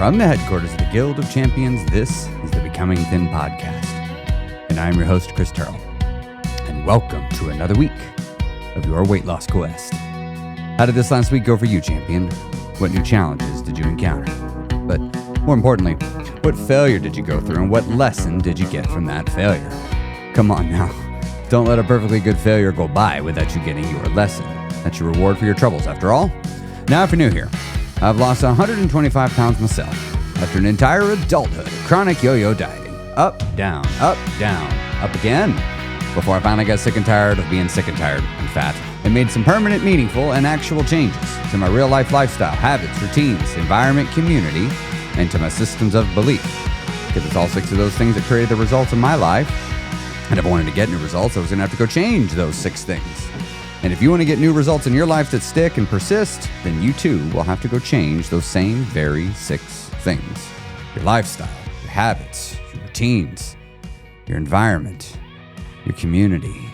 From the headquarters of the Guild of Champions, this is the Becoming Thin podcast. And I'm your host, Chris Terrell. And welcome to another week of your weight loss quest. How did this last week go for you, champion? What new challenges did you encounter? But more importantly, what failure did you go through and what lesson did you get from that failure? Come on now. Don't let a perfectly good failure go by without you getting your lesson. That's your reward for your troubles, after all. Now, if you're new here, I've lost 125 pounds myself after an entire adulthood of chronic yo-yo dieting. Up, down, up again. Before I finally got sick and tired of being sick and tired and fat and made some permanent, meaningful, and actual changes to my real-life lifestyle, habits, routines, environment, community, and to my systems of belief. Because it's all 6 of those things that created the results in my life. And if I wanted to get new results, I was going to have to go change those 6 things. And if you want to get new results in your life that stick and persist, then you too will have to go change those same very 6 things. Your lifestyle, your habits, your routines, your environment, your community,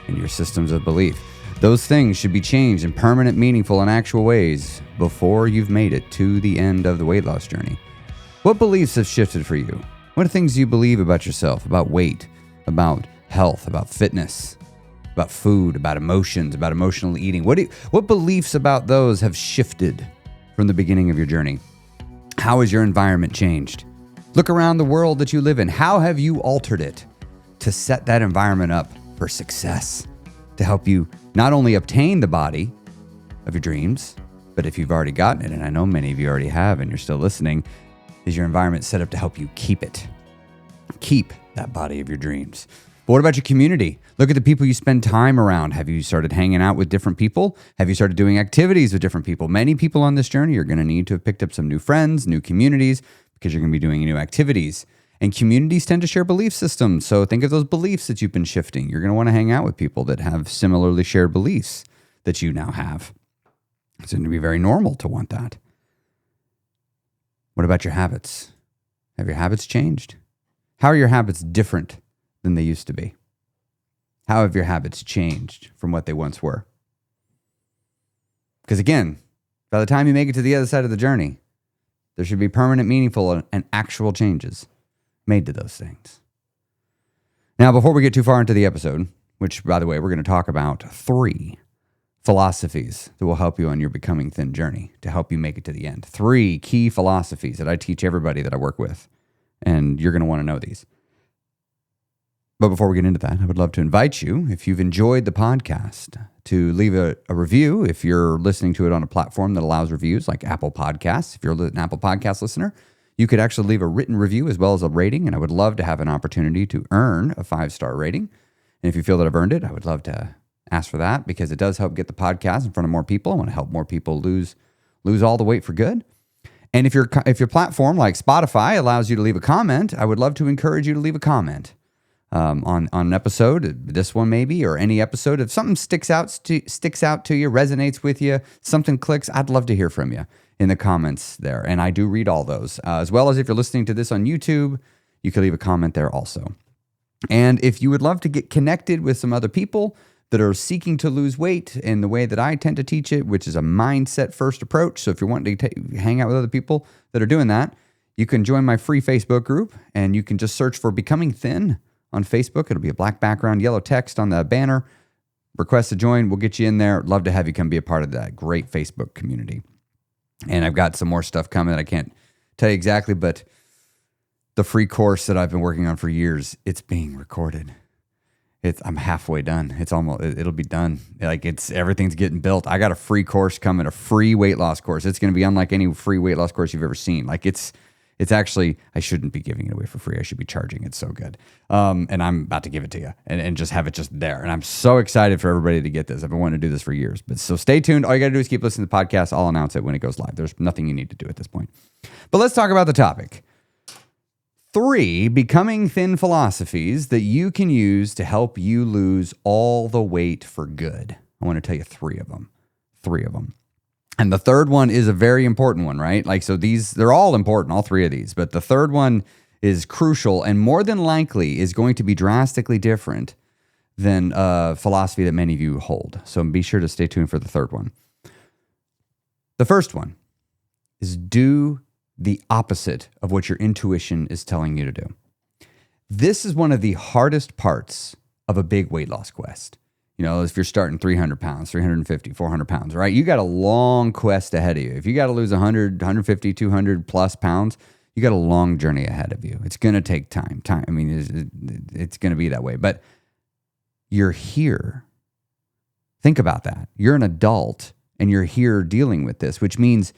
and your systems of belief. Those things should be changed in permanent, meaningful, and actual ways before you've made it to the end of the weight loss journey. What beliefs have shifted for you? What are things you believe about yourself, about weight, about health, about fitness, about food, about emotions, about emotional eating? What beliefs about those have shifted from the beginning of your journey? How has your environment changed? Look around the world that you live in. How have you altered it to set that environment up for success, to help you not only obtain the body of your dreams, but if you've already gotten it, and I know many of you already have and you're still listening, is your environment set up to help you keep it? Keep that body of your dreams. But what about your community? Look at the people you spend time around. Have you started hanging out with different people? Have you started doing activities with different people? Many people on this journey are going to need to have picked up some new friends, new communities, because you're going to be doing new activities. And communities tend to share belief systems. So think of those beliefs that you've been shifting. You're going to want to hang out with people that have similarly shared beliefs that you now have. It's going to be very normal to want that. What about your habits? Have your habits changed? How are your habits different than they used to be? How have your habits changed from what they once were? Because again, by the time you make it to the other side of the journey, there should be permanent, meaningful, and actual changes made to those things. Now, before we get too far into the episode, which, by the way, we're going to talk about 3 philosophies that will help you on your becoming thin journey to help you make it to the end. 3 key philosophies that I teach everybody that I work with, and you're going to want to know these. But before we get into that, I would love to invite you, if you've enjoyed the podcast, to leave a review if you're listening to it on a platform that allows reviews like Apple Podcasts. If you're an Apple Podcast listener, you could actually leave a written review as well as a rating, and I would love to have an opportunity to earn a 5-star rating. And if you feel that I've earned it, I would love to ask for that because it does help get the podcast in front of more people. I want to help more people lose all the weight for good. And if your platform like Spotify allows you to leave a comment, I would love to encourage you to leave a comment. On an episode, this one maybe, or any episode. If something sticks out to you, resonates with you, something clicks, I'd love to hear from you in the comments there. And I do read all those. As well as if you're listening to this on YouTube, you can leave a comment there also. And if you would love to get connected with some other people that are seeking to lose weight in the way that I tend to teach it, which is a mindset-first approach. So if you're wanting to hang out with other people that are doing that, you can join my free Facebook group, and you can just search for Becoming Thin on Facebook. It'll be a black background, yellow text on the banner. Request to join. We'll get you in there. Love to have you come be a part of that great Facebook community. And I've got some more stuff coming. I can't tell you exactly, but the free course that I've been working on for years, it's being recorded. I'm halfway done. It'll be done. Everything's getting built. I got a free course coming, a free weight loss course. It's going to be unlike any free weight loss course you've ever seen. It's actually, I shouldn't be giving it away for free. I should be charging it so good. And I'm about to give it to you and just have it just there. And I'm so excited for everybody to get this. I've been wanting to do this for years. But so stay tuned. All you got to do is keep listening to the podcast. I'll announce it when it goes live. There's nothing you need to do at this point. But let's talk about the topic. 3 becoming thin philosophies that you can use to help you lose all the weight for good. I want to tell you 3 of them. 3 of them. And the third one is a very important one, right? They're all important, all 3 of these. But the third one is crucial and more than likely is going to be drastically different than a philosophy that many of you hold. So be sure to stay tuned for the third one. The first one is do the opposite of what your intuition is telling you to do. This is one of the hardest parts of a big weight loss quest. You know, if you're starting 300 pounds, 350, 400 pounds, right? You got a long quest ahead of you. If you got to lose 100, 150, 200 plus pounds, you got a long journey ahead of you. It's going to take time. I mean, it's going to be that way. But you're here. Think about that. You're an adult and you're here dealing with this, which means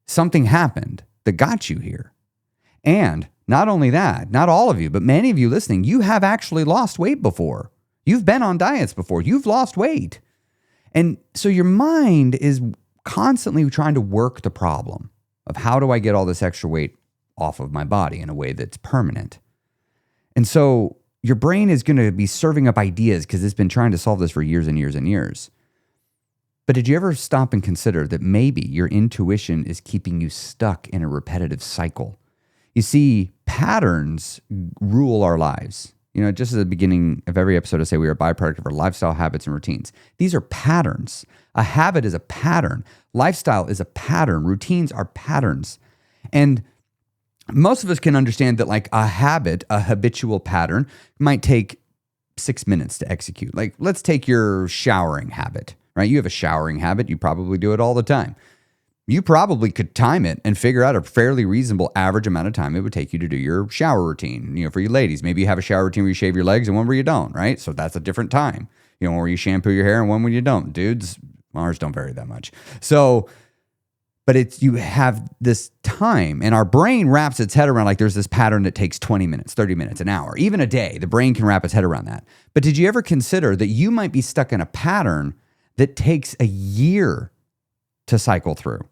something happened that got you here. And not only that, not all of you, but many of you listening, you have actually lost weight before. You've been on diets before. You've lost weight. And so your mind is constantly trying to work the problem of how do I get all this extra weight off of my body in a way that's permanent. And so your brain is going to be serving up ideas because it's been trying to solve this for years and years and years. But did you ever stop and consider that maybe your intuition is keeping you stuck in a repetitive cycle? You see, patterns rule our lives. You know, just at the beginning of every episode, I say we are a byproduct of our lifestyle, habits, and routines. These are patterns. A habit is a pattern. Lifestyle is a pattern. Routines are patterns. And most of us can understand that like a habit, a habitual pattern, might take 6 minutes to execute. Like, let's take your showering habit, right? You have a showering habit. You probably do it all the time. You probably could time it and figure out a fairly reasonable average amount of time it would take you to do your shower routine. You know, for you ladies, maybe you have a shower routine where you shave your legs and one where you don't, right? So that's a different time. You know, one where you shampoo your hair and one where you don't. Dudes, ours don't vary that much. So, but you have this time and our brain wraps its head around like there's this pattern that takes 20 minutes, 30 minutes, an hour, even a day. The brain can wrap its head around that. But did you ever consider that you might be stuck in a pattern that takes a year to cycle through?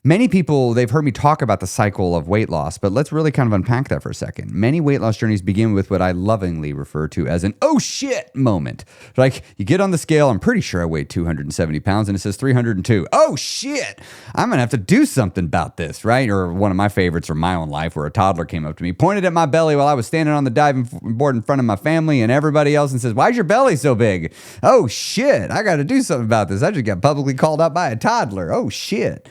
Many people, they've heard me talk about the cycle of weight loss, but let's really kind of unpack that for a second. Many weight loss journeys begin with what I lovingly refer to as an oh shit moment. Like you get on the scale, I'm pretty sure I weigh 270 pounds and it says 302. Oh shit, I'm going to have to do something about this, right? Or one of my favorites from my own life where a toddler came up to me, pointed at my belly while I was standing on the diving board in front of my family and everybody else and says, why's your belly so big? Oh shit, I got to do something about this. I just got publicly called out by a toddler. Oh shit.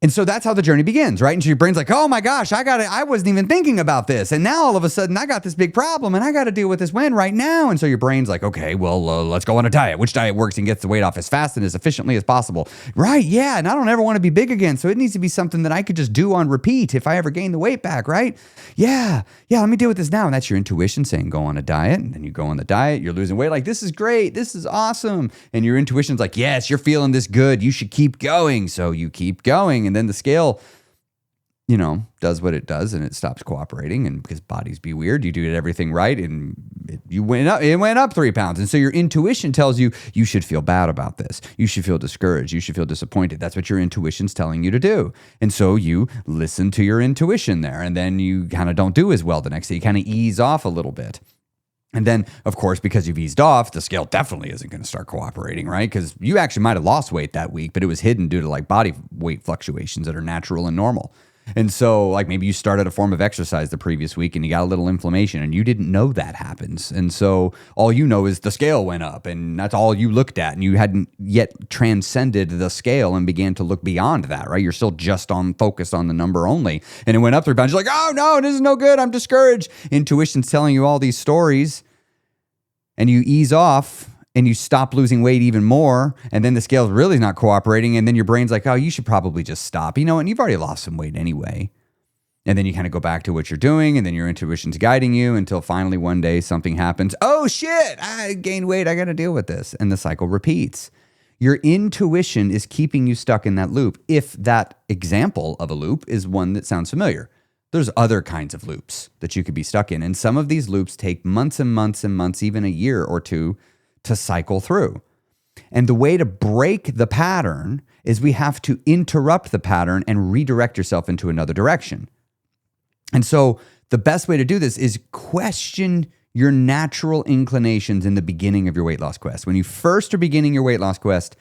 And so that's how the journey begins, right? And so your brain's like, oh my gosh, I wasn't even thinking about this. And now all of a sudden I got this big problem and I got to deal with this when right now. And so your brain's like, okay, well, let's go on a diet. Which diet works and gets the weight off as fast and as efficiently as possible? Right, yeah, and I don't ever want to be big again. So it needs to be something that I could just do on repeat if I ever gain the weight back, right? Yeah, let me deal with this now. And that's your intuition saying go on a diet. And then you go on the diet, you're losing weight. Like, this is great. This is awesome. And your intuition's like, yes, you're feeling this good. You should keep going. So you keep going. And then the scale, you know, does what it does and it stops cooperating. And because bodies be weird, you do everything right and it went up 3 pounds. And so your intuition tells you, you should feel bad about this. You should feel discouraged. You should feel disappointed. That's what your intuition's telling you to do. And so you listen to your intuition there. And then you kind of don't do as well the next day. You kind of ease off a little bit. And then, of course, because you've eased off, the scale definitely isn't going to start cooperating, right? Because you actually might have lost weight that week, but it was hidden due to like body weight fluctuations that are natural and normal. And so like maybe you started a form of exercise the previous week and you got a little inflammation and you didn't know that happens. And so all you know is the scale went up and that's all you looked at and you hadn't yet transcended the scale and began to look beyond that, right? You're still just focused on the number only. And it went up 3 pounds. You're like, oh no, this is no good. I'm discouraged. Intuition's telling you all these stories and you ease off and you stop losing weight even more, and then the scale's really not cooperating, and then your brain's like, oh, you should probably just stop. You know, and you've already lost some weight anyway. And then you kind of go back to what you're doing, and then your intuition's guiding you until finally one day something happens. Oh, shit, I gained weight. I got to deal with this. And the cycle repeats. Your intuition is keeping you stuck in that loop, if that example of a loop is one that sounds familiar. There's other kinds of loops that you could be stuck in, and some of these loops take months and months and months, even a year or two, to cycle through. And the way to break the pattern is we have to interrupt the pattern and redirect yourself into another direction. And so the best way to do this is question your natural inclinations in the beginning of your weight loss quest. When you first are beginning your weight loss quest,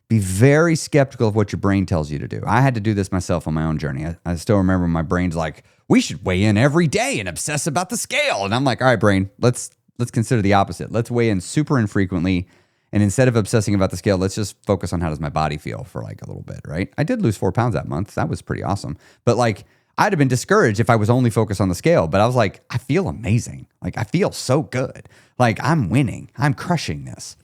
be very skeptical of what your brain tells you to do. I had to do this myself on my own journey. I still remember my brain's like, we should weigh in every day and obsess about the scale. And I'm like, all right, brain, let's consider the opposite. Let's weigh in super infrequently And instead of obsessing about the scale, let's just focus on how does my body feel for like a little bit, right? I did lose 4 pounds that month. That was pretty awesome. But like, I'd have been discouraged if I was only focused on the scale, but I was like, I feel amazing. Like, I feel so good. Like, I'm winning. I'm crushing this.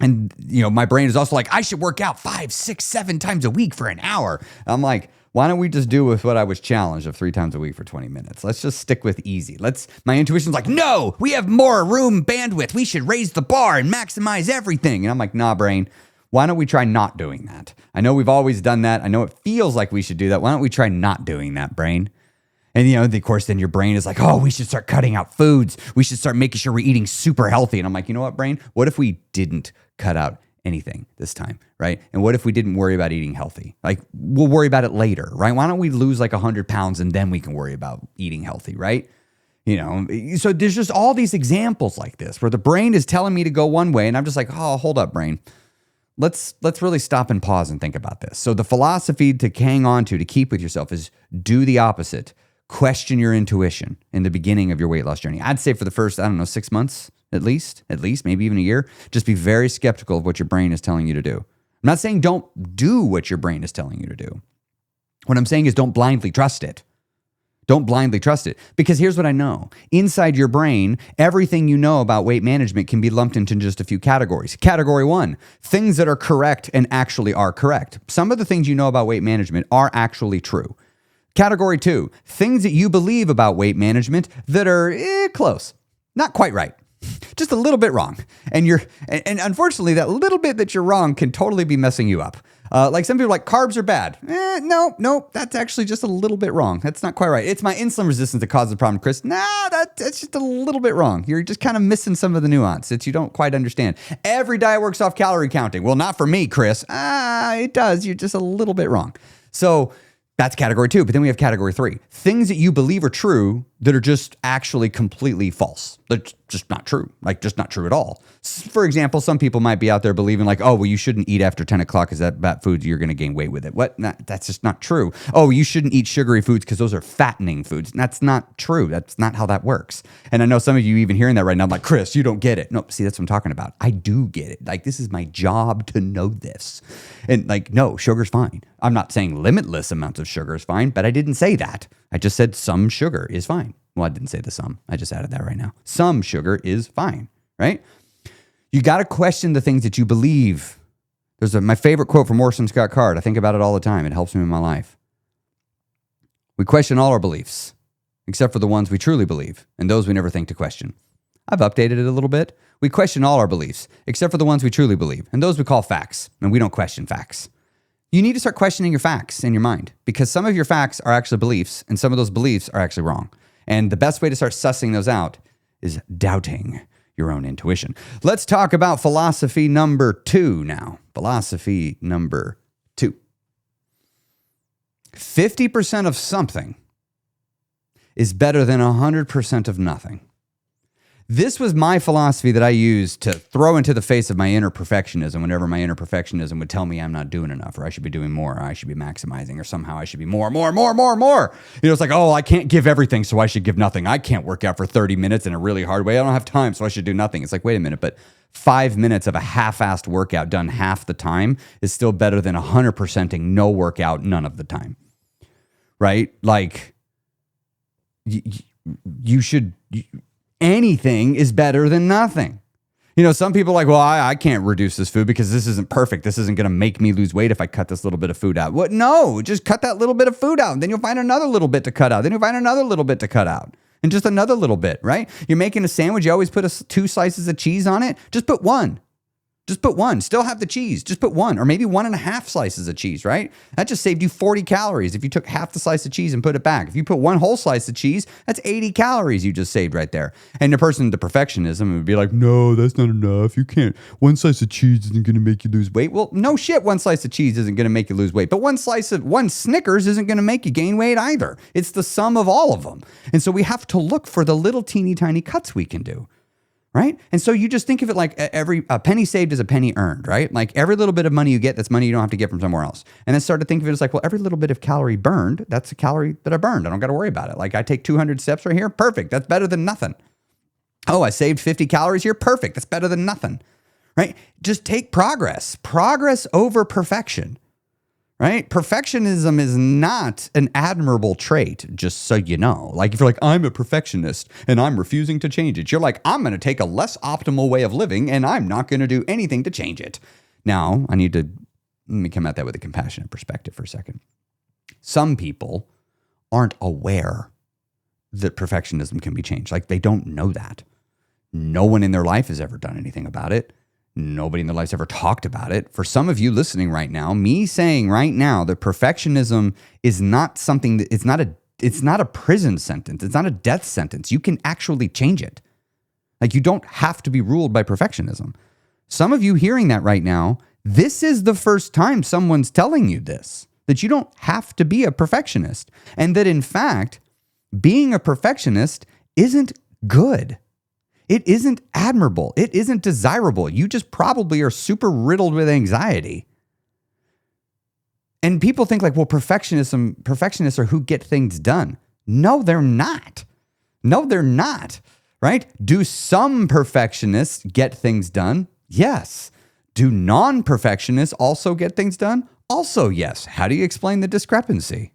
And, you know, my brain is also like, I should work out 5, 6, 7 times a week for an hour. I'm like, why don't we just do with what I was challenged of 3 times a week for 20 minutes? Let's just stick with easy. My intuition's like, no, we have more room bandwidth. We should raise the bar and maximize everything. And I'm like, nah, brain, why don't we try not doing that? I know we've always done that. I know it feels like we should do that. Why don't we try not doing that, brain? And, you know, of course, then your brain is like, oh, we should start cutting out foods. We should start making sure we're eating super healthy. And I'm like, you know what, brain? What if we didn't cut out anything this time, right? And what if we didn't worry about eating healthy? Like, we'll worry about it later, right? Why don't we lose like 100 pounds and then we can worry about eating healthy, right? You know, so there's just all these examples like this where the brain is telling me to go one way and I'm just like, oh, hold up, brain. Let's really stop and pause and think about this. So the philosophy to hang on to keep with yourself is do the opposite. Question your intuition in the beginning of your weight loss journey. I'd say for the first, 6 months, at least, maybe even a year, just be very skeptical of what your brain is telling you to do. I'm not saying don't do what your brain is telling you to do. What I'm saying is don't blindly trust it. Don't blindly trust it. Because here's what I know. Inside your brain, everything you know about weight management can be lumped into just a few categories. Category 1, things that are correct and actually are correct. Some of the things you know about weight management are actually true. Category 2, things that you believe about weight management that are close. Not quite right. Just a little bit wrong. And unfortunately, that little bit that you're wrong can totally be messing you up. Like some people are like, carbs are bad. No, that's actually just a little bit wrong. That's not quite right. It's my insulin resistance that causes the problem, Chris. No, that's just a little bit wrong. You're just kind of missing some of the nuance that you don't quite understand. Every diet works off calorie counting. Well, not for me, Chris. It does. You're just a little bit wrong. So that's category 2. But then we have category 3. Things that you believe are true that are just actually completely false. They're just not true. Like, just not true at all. For example, some people might be out there believing like, oh, well, you shouldn't eat after 10 o'clock because that food, you're going to gain weight with it. What? That's just not true. Oh, you shouldn't eat sugary foods because those are fattening foods. That's not true. That's not how that works. And I know some of you even hearing that right now, I'm like, Chris, you don't get it. No, see, that's what I'm talking about. I do get it. Like, this is my job to know this. And like, no, sugar's fine. I'm not saying limitless amounts of sugar is fine, but I didn't say that. I just said some sugar is fine. Well, I didn't say the some. I just added that right now. Some sugar is fine, right? You got to question the things that you believe. There's my favorite quote from Orson Scott Card. I think about it all the time. It helps me in my life. We question all our beliefs, except for the ones we truly believe, and those we never think to question. I've updated it a little bit. We question all our beliefs, except for the ones we truly believe, and those we call facts, and we don't question facts. You need to start questioning your facts in your mind because some of your facts are actually beliefs and some of those beliefs are actually wrong. And the best way to start sussing those out is doubting your own intuition. Let's talk about philosophy number 2 now. Philosophy number 2. 50% of something is better than 100% of nothing. This was my philosophy that I used to throw into the face of my inner perfectionism whenever my inner perfectionism would tell me I'm not doing enough, or I should be doing more, or I should be maximizing, or somehow I should be more. You know, it's like, oh, I can't give everything, so I should give nothing. I can't work out for 30 minutes in a really hard way. I don't have time, so I should do nothing. It's like, wait a minute, but 5 minutes of a half-assed workout done half the time is still better than 100%ing no workout none of the time, right? Like, you should... anything is better than nothing. You know, some people are like, well, I can't reduce this food because this isn't perfect. This isn't going to make me lose weight if I cut this little bit of food out. What? No, just cut that little bit of food out. And then you'll find another little bit to cut out. Then you'll find another little bit to cut out. And just another little bit, right? You're making a sandwich. You always put 2 slices of cheese on it. Just put 1. Just put 1. Still have the cheese. Just put 1 or maybe 1.5 slices of cheese, right? That just saved you 40 calories if you took half the slice of cheese and put it back. If you put 1 whole slice of cheese, that's 80 calories you just saved right there. And the person, the perfectionism would be like, no, that's not enough. You can't. 1 slice of cheese isn't going to make you lose weight. Well, no shit. 1 slice of cheese isn't going to make you lose weight. But 1 Snickers isn't going to make you gain weight either. It's the sum of all of them. And so we have to look for the little teeny tiny cuts we can do. Right? And so you just think of it like a penny saved is a penny earned, right? Like every little bit of money you get, that's money you don't have to get from somewhere else. And then start to think of it as like, well, every little bit of calorie burned, that's a calorie that I burned. I don't got to worry about it. Like I take 200 steps right here. Perfect. That's better than nothing. Oh, I saved 50 calories here. Perfect. That's better than nothing. right? Just take progress over perfection, right? Perfectionism is not an admirable trait, just so you know. Like if you're like, I'm a perfectionist and I'm refusing to change it. You're like, I'm going to take a less optimal way of living and I'm not going to do anything to change it. Now, let me come at that with a compassionate perspective for a second. Some people aren't aware that perfectionism can be changed. Like they don't know that. No one in their life has ever done anything about it. Nobody in their life's ever talked about it. For some of you listening right now, me saying right now that perfectionism is not something that it's not a prison sentence. It's not a death sentence. You can actually change it. Like you don't have to be ruled by perfectionism. Some of you hearing that right now, this is the first time someone's telling you this, that you don't have to be a perfectionist. And that in fact, being a perfectionist isn't good. It isn't admirable. It isn't desirable. You just probably are super riddled with anxiety. And people think like, well, perfectionists are who get things done. No, they're not. No, they're not, right? Do some perfectionists get things done? Yes. Do non-perfectionists also get things done? Also, yes. How do you explain the discrepancy?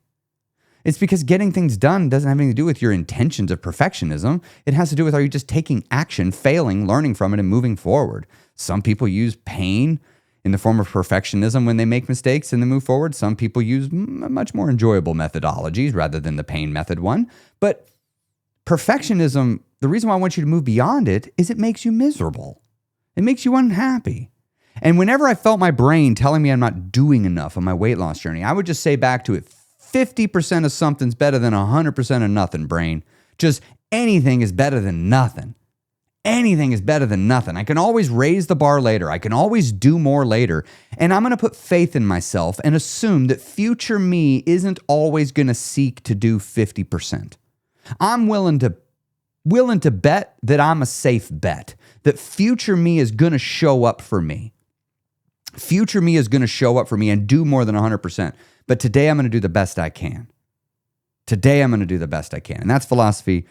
It's because getting things done doesn't have anything to do with your intentions of perfectionism. It has to do with, are you just taking action, failing, learning from it, and moving forward? Some people use pain in the form of perfectionism when they make mistakes and then move forward. Some people use much more enjoyable methodologies rather than the pain method one. But perfectionism, the reason why I want you to move beyond it is it makes you miserable. It makes you unhappy. And whenever I felt my brain telling me I'm not doing enough on my weight loss journey, I would just say back to it, 50% of something's better than 100% of nothing, brain. Just anything is better than nothing. Anything is better than nothing. I can always raise the bar later. I can always do more later. And I'm going to put faith in myself and assume that future me isn't always going to seek to do 50%. I'm willing to bet that I'm a safe bet, that future me is going to show up for me. Future me is going to show up for me and do more than 100%. But today I'm going to do the best I can. Today I'm going to do the best I can. And that's philosophy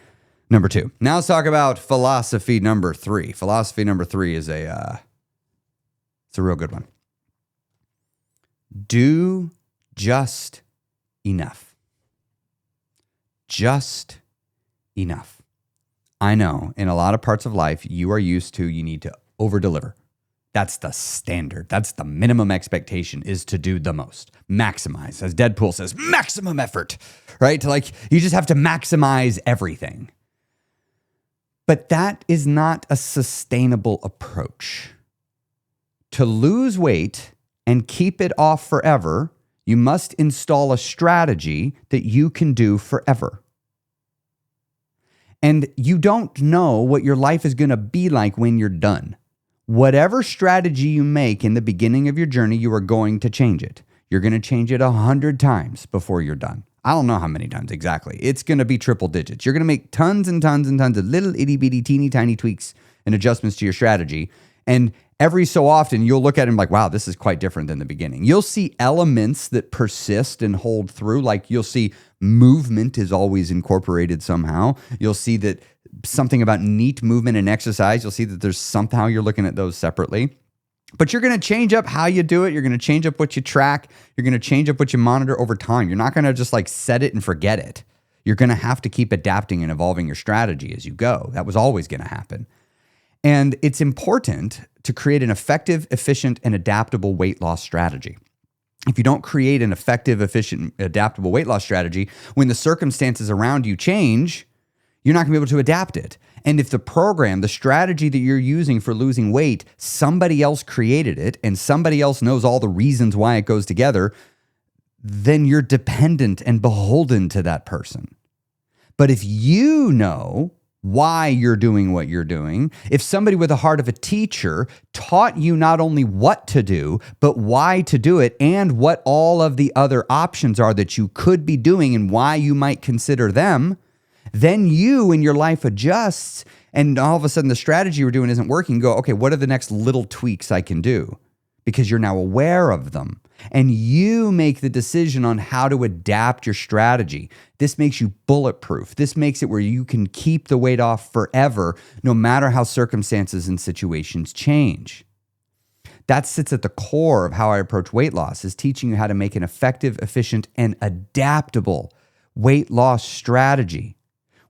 number 2. Now let's talk about philosophy number 3. Philosophy number 3 is it's a real good one. Do just enough. Just enough. I know in a lot of parts of life, you are used to, you need to over-deliver. That's the standard. That's the minimum expectation, is to do the most. Maximize. As Deadpool says, maximum effort, right? Like you just have to maximize everything. But that is not a sustainable approach. To lose weight and keep it off forever, you must install a strategy that you can do forever. And you don't know what your life is going to be like when you're done. Whatever strategy you make in the beginning of your journey, you are going to change it. You're going to change it 100 times before you're done. I don't know how many times exactly. It's going to be triple digits. You're going to make tons and tons and tons of little itty bitty teeny tiny tweaks and adjustments to your strategy. And every so often you'll look at it and be like, wow, this is quite different than the beginning. You'll see elements that persist and hold through. Like you'll see movement is always incorporated somehow. You'll see that something about neat movement and exercise. You'll see that there's somehow you're looking at those separately. But you're going to change up how you do it. You're going to change up what you track. You're going to change up what you monitor over time. You're not going to just like set it and forget it. You're going to have to keep adapting and evolving your strategy as you go. That was always going to happen. And it's important to create an effective, efficient, and adaptable weight loss strategy. If you don't create an effective, efficient, adaptable weight loss strategy, when the circumstances around you change, you're not going to be able to adapt it. And if the program, the strategy that you're using for losing weight, somebody else created it and somebody else knows all the reasons why it goes together, then you're dependent and beholden to that person. But if you know why you're doing what you're doing, if somebody with the heart of a teacher taught you not only what to do, but why to do it and what all of the other options are that you could be doing and why you might consider them, then you and your life adjusts and all of a sudden the strategy you're doing isn't working. Go, okay, what are the next little tweaks I can do? Because you're now aware of them and you make the decision on how to adapt your strategy. This makes you bulletproof. This makes it where you can keep the weight off forever, no matter how circumstances and situations change. That sits at the core of how I approach weight loss, is teaching you how to make an effective, efficient, and adaptable weight loss strategy,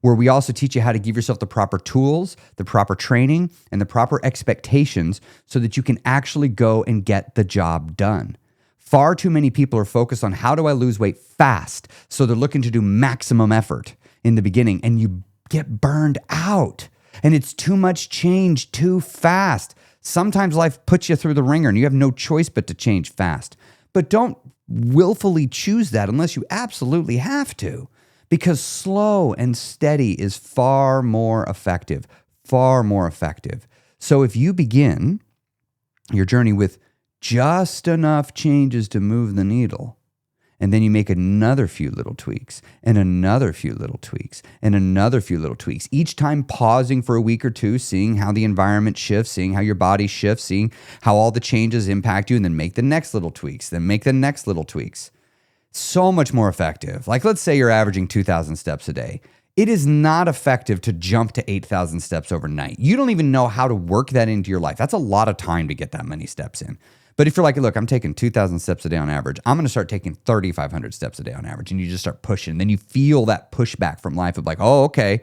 where we also teach you how to give yourself the proper tools, the proper training, and the proper expectations so that you can actually go and get the job done. Far too many people are focused on how do I lose weight fast, so they're looking to do maximum effort in the beginning, and you get burned out. And it's too much change too fast. Sometimes life puts you through the ringer and you have no choice but to change fast. But don't willfully choose that unless you absolutely have to, because slow and steady is far more effective, far more effective. So if you begin your journey with just enough changes to move the needle, and then you make another few little tweaks and another few little tweaks and another few little tweaks, each time pausing for a week or two, seeing how the environment shifts, seeing how your body shifts, seeing how all the changes impact you, and then make the next little tweaks, then make the next little tweaks. So much more effective. Like, let's say you're averaging 2,000 steps a day. It is not effective to jump to 8,000 steps overnight. You don't even know how to work that into your life. That's a lot of time to get that many steps in. But if you're like, look, I'm taking 2,000 steps a day on average, I'm going to start taking 3,500 steps a day on average. And you just start pushing. Then you feel that pushback from life of like, oh, okay,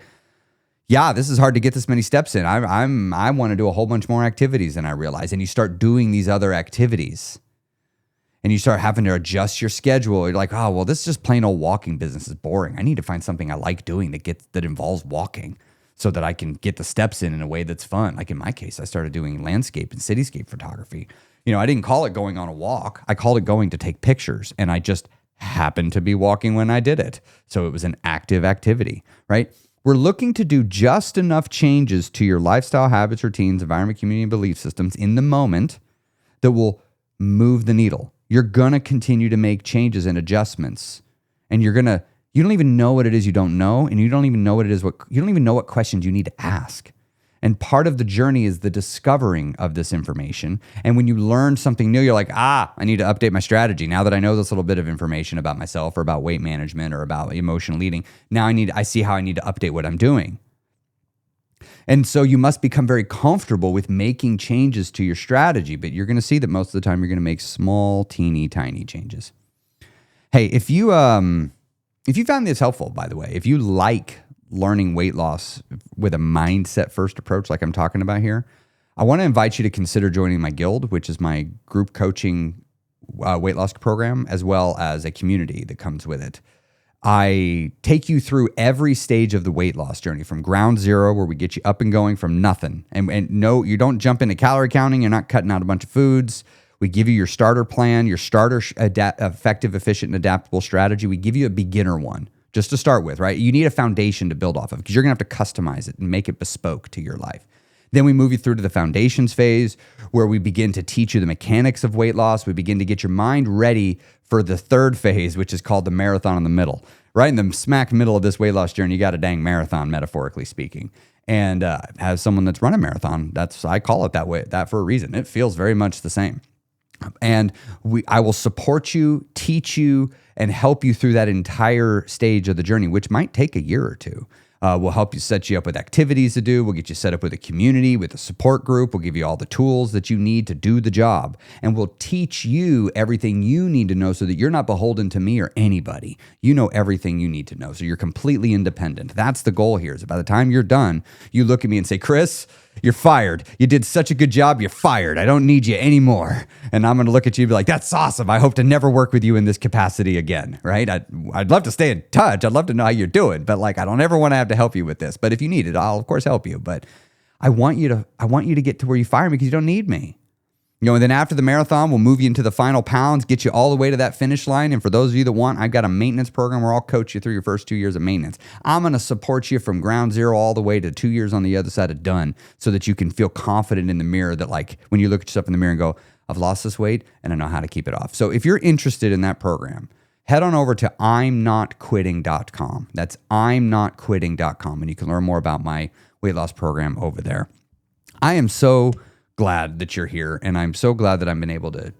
yeah, this is hard to get this many steps in. I want to do a whole bunch more activities than I realize. And you start doing these other activities. And you start having to adjust your schedule. You're like, oh, well, this just plain old walking business is boring. I need to find something I like doing that involves walking so that I can get the steps in a way that's fun. Like in my case, I started doing landscape and cityscape photography. You know, I didn't call it going on a walk. I called it going to take pictures. And I just happened to be walking when I did it. So it was an active activity, right? We're looking to do just enough changes to your lifestyle, habits, routines, environment, community, and belief systems in the moment that will move the needle. You're going to continue to make changes and adjustments. And you don't even know what it is you don't know. And you don't even know you don't even know what questions you need to ask. And part of the journey is the discovering of this information. And when you learn something new, you're like, I need to update my strategy. Now that I know this little bit of information about myself or about weight management or about emotional eating, now I see how I need to update what I'm doing. And so you must become very comfortable with making changes to your strategy, but you're going to see that most of the time you're going to make small, teeny, tiny changes. Hey, if you found this helpful, by the way, if you like learning weight loss with a mindset first approach like I'm talking about here, I want to invite you to consider joining my guild, which is my group coaching weight loss program, as well as a community that comes with it. I take you through every stage of the weight loss journey, from ground zero, where we get you up and going from nothing. And no, you don't jump into calorie counting. You're not cutting out a bunch of foods. We give you your starter plan, your starter effective, efficient, and adaptable strategy. We give you a beginner one just to start with, right? You need a foundation to build off of because you're going to have to customize it and make it bespoke to your life. Then we move you through to the foundations phase, where we begin to teach you the mechanics of weight loss. We begin to get your mind ready for the third phase, which is called the marathon in the middle. Right in the smack middle of this weight loss journey, you got a dang marathon, metaphorically speaking. And as someone that's run a marathon, I call it that way, that for a reason. It feels very much the same. And I will support you, teach you, and help you through that entire stage of the journey, which might take a year or two. We'll help you set you up with activities to do. We'll get you set up with a community, with a support group. We'll give you all the tools that you need to do the job. And we'll teach you everything you need to know so that you're not beholden to me or anybody. You know everything you need to know. So you're completely independent. That's the goal here, is that by the time you're done, you look at me and say, Chris, you're fired. You did such a good job. You're fired. I don't need you anymore. And I'm going to look at you and be like, that's awesome. I hope to never work with you in this capacity again, right? I'd love to stay in touch. I'd love to know how you're doing, but like, I don't ever want to have to help you with this. But if you need it, I'll of course help you. But I want you to get to where you fire me because you don't need me. You know, and then after the marathon, we'll move you into the final pounds, get you all the way to that finish line. And for those of you that want, I've got a maintenance program where I'll coach you through your first 2 years of maintenance. I'm going to support you from ground zero all the way to 2 years on the other side of done, so that you can feel confident in the mirror that, like, when you look at yourself in the mirror and go, I've lost this weight and I know how to keep it off. So if you're interested in that program, head on over to imnotquitting.com. That's imnotquitting.com. And you can learn more about my weight loss program over there. I am so glad that you're here, and I'm so glad that I've been able to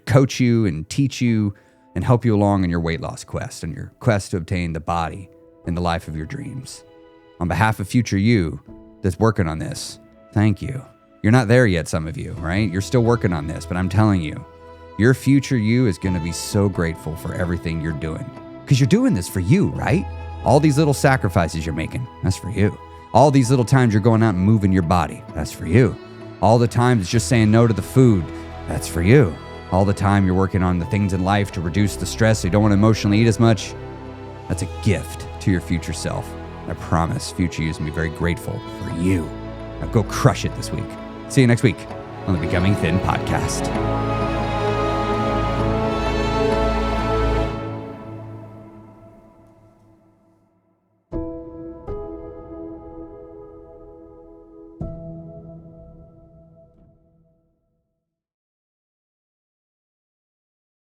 coach you and teach you and help you along in your weight loss quest and your quest to obtain the body and the life of your dreams. On behalf of future you that's working on this, thank you. You're not there yet, some of you, right? You're still working on this, but I'm telling you, your future you is going to be so grateful for everything you're doing. Because you're doing this for you, right? All these little sacrifices you're making, that's for you. All these little times you're going out and moving your body, that's for you. All the times it's just saying no to the food, that's for you. All the time you're working on the things in life to reduce the stress so you don't want to emotionally eat as much, that's a gift to your future self. I promise future you is going to be very grateful for you. Now go crush it this week. See you next week on the Becoming Thin podcast.